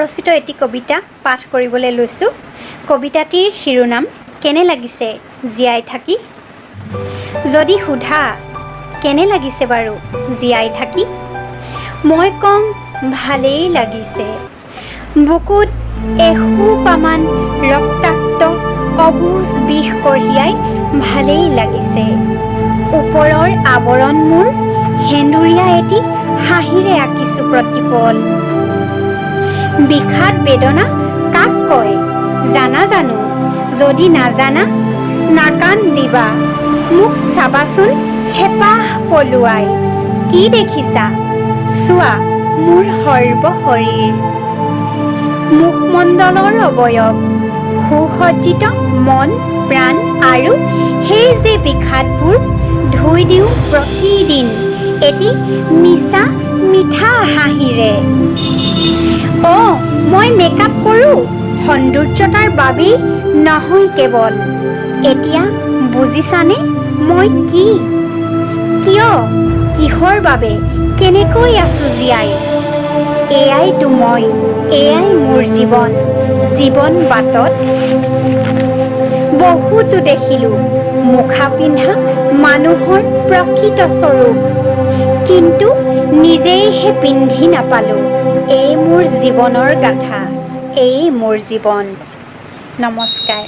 স্বৰচিত এটি কবিতা পাঠ কৰিবলৈ লৈছোঁ। কবিতাটিৰ শিৰোনাম কেনে লাগিছে জীয়াই থাকি। যদি সোধা কেনে লাগিছে বাৰু জীয়াই থাকি, মই কম ভালেই লাগিছে। বুকুত এসোপামান ৰক্তাক্ত অবুজ বিষ কঢ়িয়াই ভালেই লাগিছে। ওপৰৰ আৱৰণ মোৰ সেন্দুৰীয়া এটি হাঁহিৰে আঁকিছোঁ প্ৰতিপল। বিষাদ বেদনা কাক কয় জানা জানো? যদি নাজানা নাকান্দিবা, মোক চাবাচোন হেঁপাহ পলুৱাই। কি দেখিছা চোৱা মোৰ সৰ্ব শৰীৰ, মুখমণ্ডলৰ অৱয়ব, সুসজ্জিত মন প্ৰাণ আৰু সেই যে বিষাদবোৰ ধুই দিওঁ প্ৰতিদিন এটি মিছা মিঠা হাঁহিৰে। মই মেকআপ কৰোঁ সৌন্দৰ্যতাৰ বাবেই নহয় কেৱল। এতিয়া বুজিছানে মই কি, কিয়, কিহৰ বাবে, কেনেকৈ আছোঁ জীয়াই? এয়াইতো মই, এয়াই মোৰ জীৱন। জীৱন বাটত বহুতো দেখিলোঁ মুখা পিন্ধা মানুহৰ প্ৰকৃত স্বৰূপ, কিন্তু নিজেইহে পিন্ধি নাপালোঁ। এই মোৰ জীৱনৰ গাথা, এই মোৰ জীৱন। নমস্কাৰ।